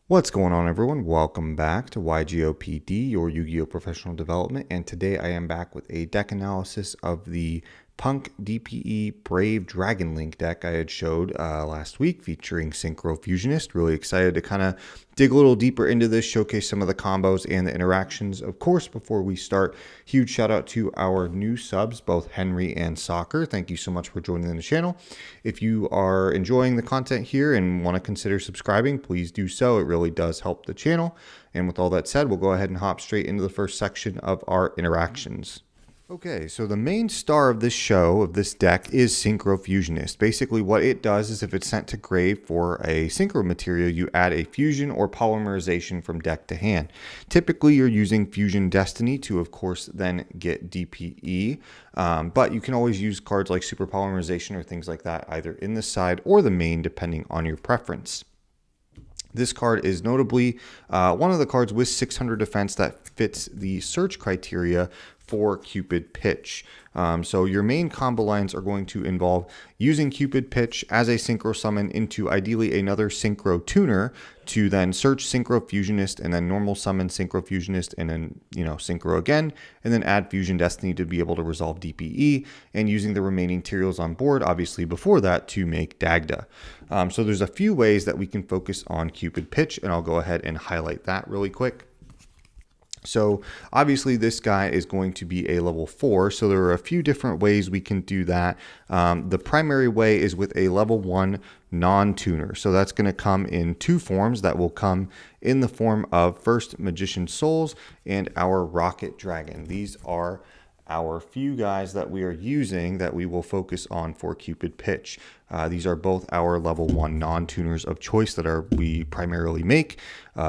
What's going on, everyone? Welcome back to YGOPD, your Yu-Gi-Oh! Professional Development, and today I am back with a deck analysis of the Punk DPE Brave Dragon Link deck I had showed last week featuring Synchro Fusionist. Really excited to kind of dig a little deeper into this, showcase some of the combos and the interactions. Of course, before we start, huge shout out to our new subs, both Henry and Soccer. Thank you so much for joining the channel. If you are enjoying the content here and want to consider subscribing, please do so. It really does help the channel. And with all that said, we'll go ahead and hop straight into the first section of our interactions. Okay, so the main star of this show, of this deck, is Synchro Fusionist. Basically, what it does is if it's sent to grave for a Synchro material, you add a fusion or polymerization from deck to hand. Typically, you're using Fusion Destiny to, of course, then get DPE, but you can always use cards like Super Polymerization or things like that, either in the side or the main, depending on your preference. This card is notably one of the cards with 600 defense that fits the search criteria for Cupid Pitch. So your main combo lines are going to involve using Cupid Pitch as a Synchro summon into ideally another Synchro tuner to then search Synchro Fusionist and then normal summon Synchro Fusionist and then, Synchro again, and then add Fusion Destiny to be able to resolve DPE and using the remaining materials on board, obviously before that, to make Dagda. So there's a few ways that we can focus on Cupid Pitch, and I'll go ahead and highlight that really quick. So obviously this guy is going to be a level 4, so there are a few different ways we can do that. The primary way is with a level 1 non-tuner. So that's going to come in two forms. That will come in the form of first Magician Souls and our Rocket Dragon. These are our few guys that we are using that we will focus on for Cupid Pitch. These are both our level 1 non-tuners of choice that we primarily make.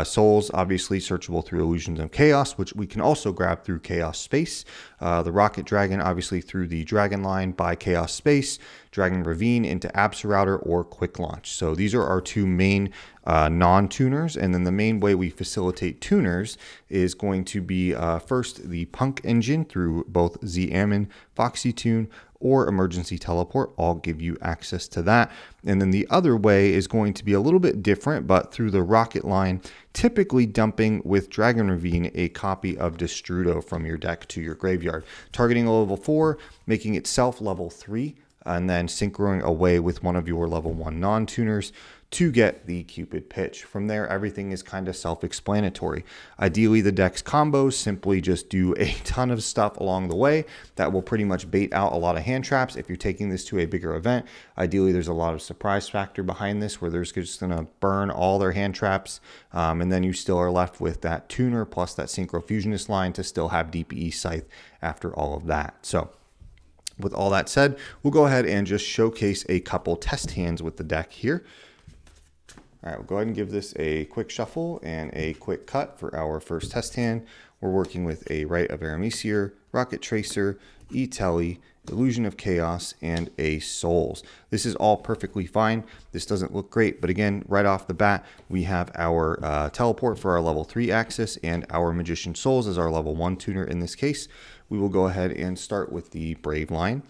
Souls, obviously searchable through Illusions of Chaos, which we can also grab through Chaos Space. The Rocket Dragon, obviously through the Dragon line by Chaos Space, Dragon Ravine into Absorouter or Quick Launch. So these are our two main non-tuners, and then the main way we facilitate tuners is going to be first the Punk engine through both Z-Ammon, Foxy Tune, or Emergency Teleport. I'll give you access to that. And then the other way is going to be a little bit different, but through the Rocket line, typically dumping with Dragon Ravine a copy of Destrudo from your deck to your graveyard, targeting a level 4, making itself level 3, and then synchroing away with one of your level 1 non-tuners to get the Cupid Pitch. From there, everything is kind of self-explanatory. Ideally, the deck's combos simply just do a ton of stuff along the way that will pretty much bait out a lot of hand traps. If you're taking this to a bigger event, ideally there's a lot of surprise factor behind this where there's just going to burn all their hand traps, and then you still are left with that tuner plus that Synchro Fusionist line to still have DPE Scythe after all of that. So with all that said, we'll go ahead and just showcase a couple test hands with the deck here. All right, we'll go ahead and give this a quick shuffle and a quick cut for our first test hand. We're working with a Rite of Aramesir, Rocket Tracer, E-Telly, Illusion of Chaos, and a Souls. This is all perfectly fine. This doesn't look great, but again, right off the bat, we have our Teleport for our level 3 axis and our Magician Souls as our level 1 tuner in this case. We will go ahead and start with the Brave line.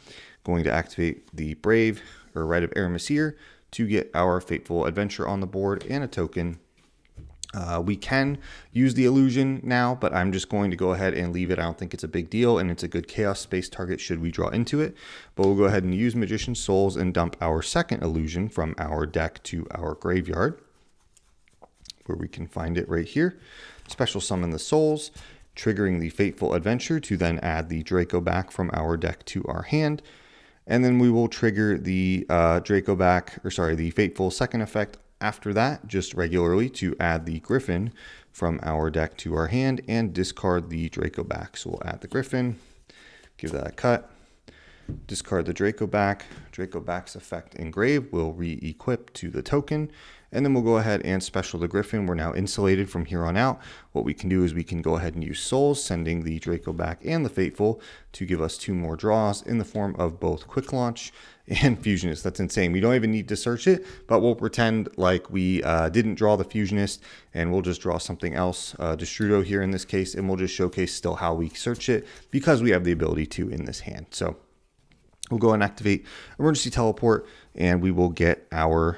Going to activate the Brave, or Rite of Aramesir, to get our Fateful Adventure on the board and a token. We can use the illusion now, but I'm just going to go ahead and leave it. I don't think it's a big deal, and it's a good Chaos Space target should we draw into it. But we'll go ahead and use Magician Souls and dump our second illusion from our deck to our graveyard, where we can find it right here. Special summon the Souls, triggering the Fateful Adventure to then add the Draco back from our deck to our hand. And then we will trigger the the Fateful second effect after that, just regularly, to add the Griffin from our deck to our hand and discard the Draco back. So we'll add the Griffin, give that a cut, discard the Draco back. Draco back's effect engrave will re-equip to the token. And then we'll go ahead and special the Griffin. We're now insulated from here on out. What we can do is we can go ahead and use Souls, sending the Draco back and the Fateful to give us 2 more draws in the form of both Quick Launch and Fusionist. That's insane. We don't even need to search it, but we'll pretend like we didn't draw the Fusionist, and we'll just draw something else, Destrudo here in this case, and we'll just showcase still how we search it because we have the ability to in this hand. So we'll go and activate Emergency Teleport, and we will get our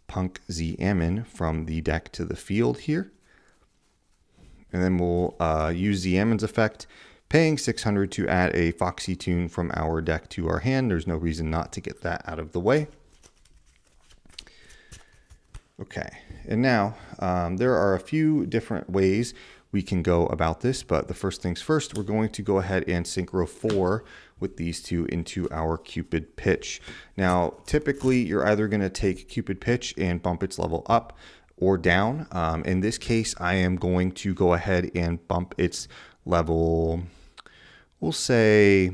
Punk Z Ammon from the deck to the field here. And then we'll use the Ammon's effect, paying 600 to add a Foxy Tune from our deck to our hand. There's no reason not to get that out of the way. Okay, and now there are a few different ways we can go about this, but the first things first, we're going to go ahead and synchro 4 with these two into our Cupid Pitch. Now, typically, you're either going to take Cupid Pitch and bump its level up or down. In this case, I am going to go ahead and bump its level, we'll say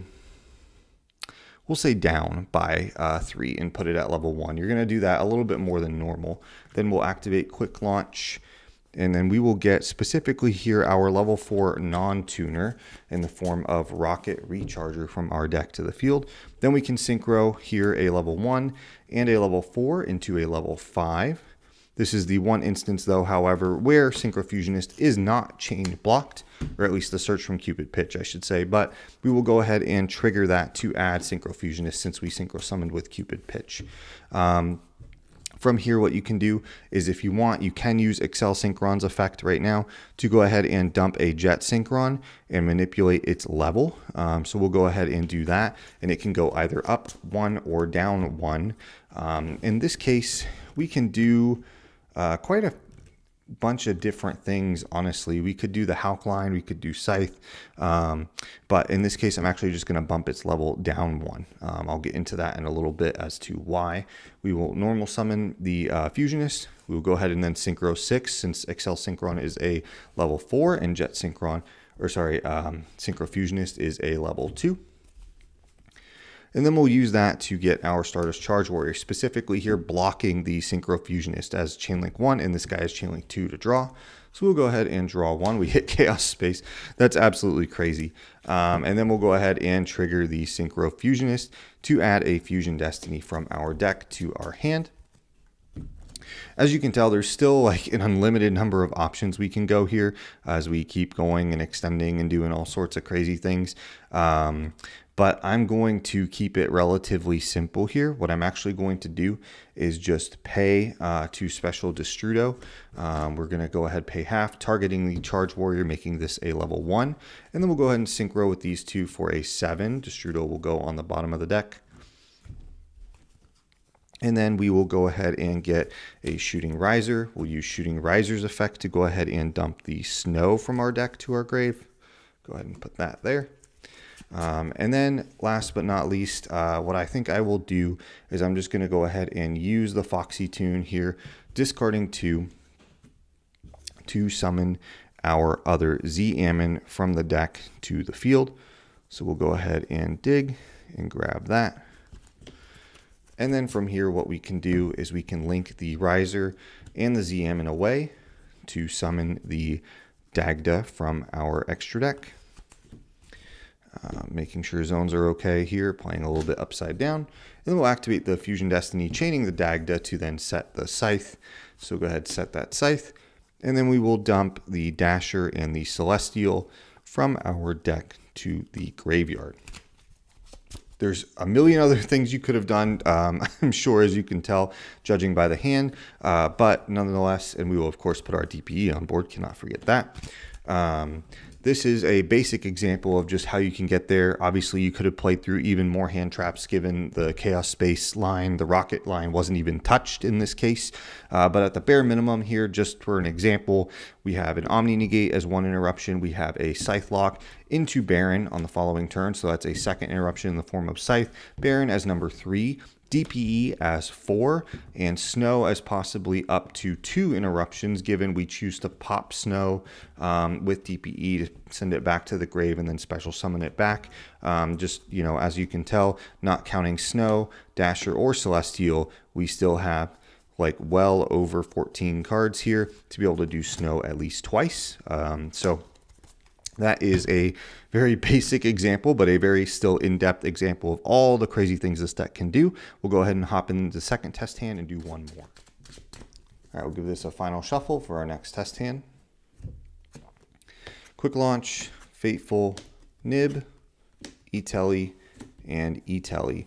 down by 3 and put it at level 1. You're going to do that a little bit more than normal. Then we'll activate Quick Launch, and then we will get specifically here our level 4 non-tuner in the form of Rocket Recharger from our deck to the field. Then we can synchro here a level 1 and a level 4 into a level 5. This is the one instance, though, however, where Synchrofusionist is not chain blocked, or at least the search from Cupid Pitch, I should say. But we will go ahead and trigger that to add Synchrofusionist since we synchro summoned with Cupid Pitch. From here, what you can do is, if you want, you can use Excel Synchron's effect right now to go ahead and dump a Jet Synchron and manipulate its level. So we'll go ahead and do that, and it can go either up 1 or down 1. In this case, we can do quite a bunch of different things, honestly. We could do the Hawk line, we could do Scythe, but in this case, I'm actually just going to bump its level down 1. I'll get into that in a little bit as to why. We will normal summon the Fusionist. We will go ahead and then Synchro 6, since Excel Synchron is a level 4 and Jet Synchron, Synchrofusionist is a level 2. And then we'll use that to get our Stardust Charge Warrior, specifically here blocking the Synchrofusionist as Chainlink 1, and this guy is Chainlink 2 to draw. So we'll go ahead and draw 1. We hit Chaos Space. That's absolutely crazy. And then we'll go ahead and trigger the Synchrofusionist to add a Fusion Destiny from our deck to our hand. As you can tell, there's still like an unlimited number of options we can go here as we keep going and extending and doing all sorts of crazy things. But I'm going to keep it relatively simple here. What I'm actually going to do is just pay to Special Destrudo. We're going to go ahead, pay half, targeting the Charge Warrior, making this a level 1. And then we'll go ahead and synchro with these two for a 7. Destrudo will go on the bottom of the deck. And then we will go ahead and get a Shooting Riser. We'll use Shooting Riser's effect to go ahead and dump the Snow from our deck to our grave. Go ahead and put that there. And then last but not least, what I think I will do is I'm just going to go ahead and use the Foxy Tune here, discarding 2 to summon our other Z Ammon from the deck to the field. So we'll go ahead and dig and grab that. And then from here, what we can do is we can link the Riser and the Z Ammon away to summon the Dagda from our extra deck. Making sure zones are okay here, playing a little bit upside down. And then we'll activate the Fusion Destiny, chaining the Dagda to then set the Scythe. So go ahead, set that Scythe. And then we will dump the Dasher and the Celestial from our deck to the graveyard. There's a million other things you could have done, I'm sure, as you can tell, judging by the hand. But nonetheless, and we will, of course, put our DPE on board. Cannot forget that. This is a basic example of just how you can get there. Obviously, you could have played through even more hand traps given the Chaos Space line. The Rocket line wasn't even touched in this case. But at the bare minimum here, just for an example, we have an Omni Negate as 1 interruption. We have a Scythe Lock into Baron on the following turn. So that's a second interruption in the form of Scythe. Baron as number 3. DPE as 4, and Snow as possibly up to 2 interruptions, given we choose to pop Snow with DPE to send it back to the grave and then special summon it back. Just, you know, as you can tell, not counting Snow, Dasher, or Celestial, we still have like well over 14 cards here to be able to do Snow at least twice. So that is a very basic example, but a very still in-depth example of all the crazy things this deck can do. We'll go ahead and hop into the second test hand and do one more. All right, we'll give this a final shuffle for our next test hand. Quick Launch, Fateful, Nib, E-Telly, and E-Telly.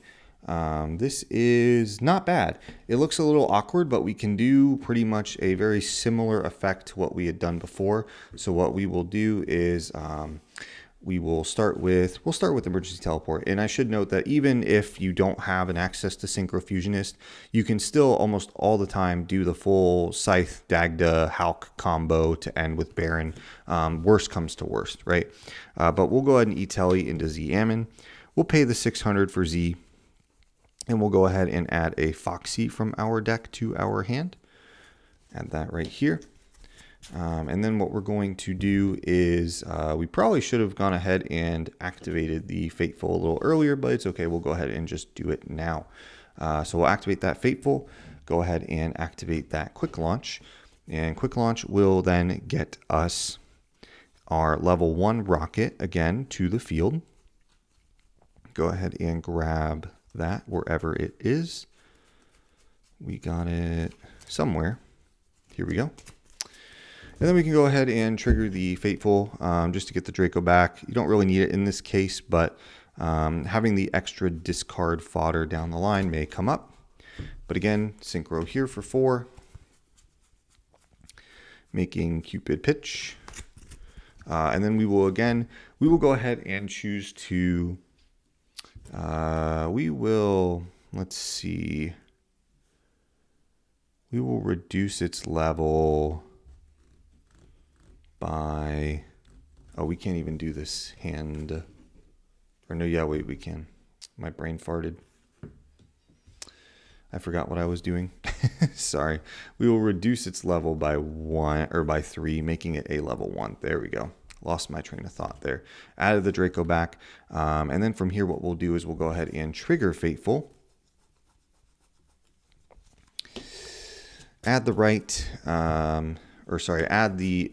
This is not bad. It looks a little awkward, but we can do pretty much a very similar effect to what we had done before. So what we will do is we'll start with emergency teleport. And I should note that even if you don't have an access to Synchro Fusionist, you can still almost all the time do the full Scythe, Dagda, Hulk combo to end with Baron. Worst comes to worst, right? But we'll go ahead and E-Telly into Z Ammon. We'll pay the 600 for Z. And we'll go ahead and add a Foxy from our deck to our hand. Add that right here. And then what we're going to do is we probably should have gone ahead and activated the Fateful a little earlier, but it's okay. We'll go ahead and just do it now. So we'll activate that Fateful, go ahead and activate that Quick Launch. And Quick Launch will then get us our level 1 rocket again to the field. Go ahead and grab that wherever it is. We got it somewhere. Here we go. And then we can go ahead and trigger the Fateful just to get the Draco back. You don't really need it in this case, but having the extra discard fodder down the line may come up. But again, Synchro here for 4. Making Cupid pitch. And then we will go ahead and choose to let's see. We will reduce its level by, we can't even do this hand. Or no, yeah, wait, we can. My brain farted. I forgot what I was doing. Sorry. We will reduce its level by 1 or by 3, making it a level 1. There we go. Lost my train of thought there. Added the Draco back. And then from here, what we'll do is we'll go ahead and trigger Fateful. Add the right, add the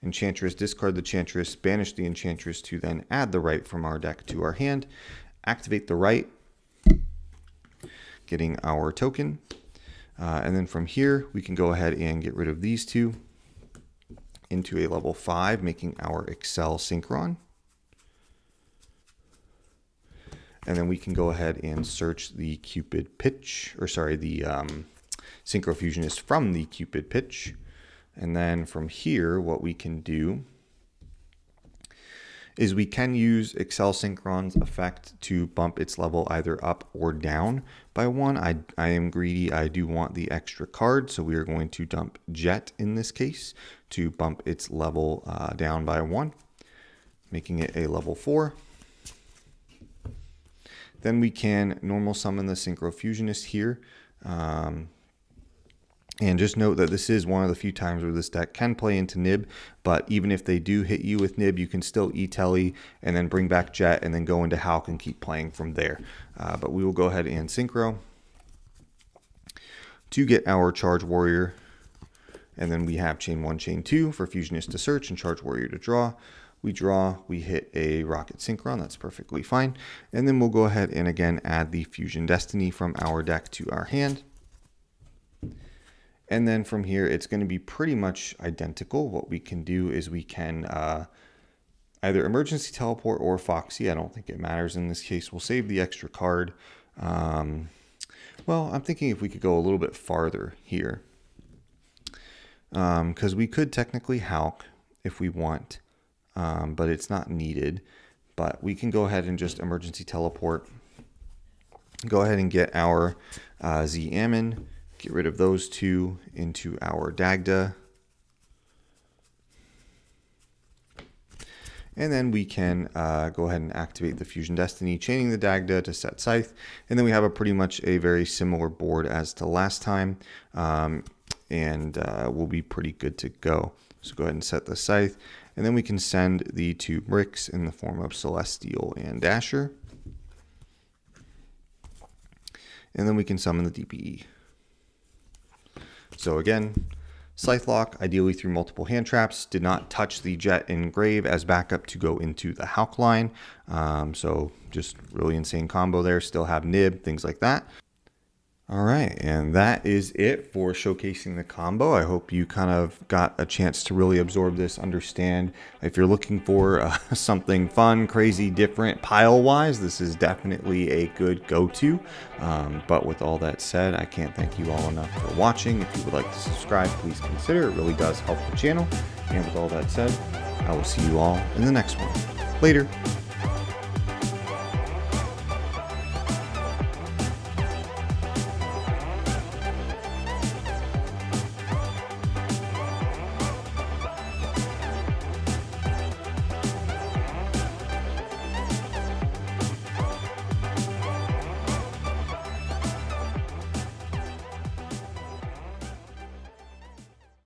Enchantress, discard the Enchantress, banish the Enchantress to then add the right from our deck to our hand. Activate the right, getting our token. And then from here, we can go ahead and get rid of these two into a level 5, making our Excel Synchron. And then we can go ahead and search the Cupid pitch, the Synchro Fusionist from the Cupid pitch. And then from here, what we can do is we can use Excel Synchron's effect to bump its level either up or down by 1. I am greedy. I do want the extra card, so we are going to dump Jet in this case to bump its level down by 1, making it a level 4. Then we can normal summon the Synchro Fusionist here. And just note that this is one of the few times where this deck can play into Nib, but even if they do hit you with Nib, you can still E-Telly and then bring back Jet and then go into Hulk and keep playing from there. But we will go ahead and Synchro to get our Charge Warrior. And then we have Chain 1, Chain 2 for Fusionist to search and Charge Warrior to draw. We draw, we hit a Rocket Synchron, that's perfectly fine. And then we'll go ahead and again add the Fusion Destiny from our deck to our hand. And then from here, it's going to be pretty much identical. What we can do is we can either Emergency Teleport or Foxy. I don't think it matters in this case. We'll save the extra card. Well, I'm thinking if we could go a little bit farther here. Because we could technically Hulk if we want, but it's not needed. But we can go ahead and just Emergency Teleport. Go ahead and get our Z Ammon. Get rid of those two into our Dagda. And then we can go ahead and activate the Fusion Destiny, chaining the Dagda to set Scythe. And then we have a pretty much a very similar board as to last time. And we'll be pretty good to go. So go ahead and set the Scythe. And then we can send the 2 bricks in the form of Celestial and Dasher. And then we can summon the DPE. So again, Scythe Lock, ideally through multiple hand traps, did not touch the Jet in Grave as backup to go into the Hulk line. So just really insane combo there, still have Nib, things like that. All right, and that is it for showcasing the combo. I hope you kind of got a chance to really absorb this, understand. If you're looking for something fun, crazy, different pile-wise, this is definitely a good go-to. But with all that said, I can't thank you all enough for watching. If you would like to subscribe, please consider. It really does help the channel. And with all that said, I will see you all in the next one. Later.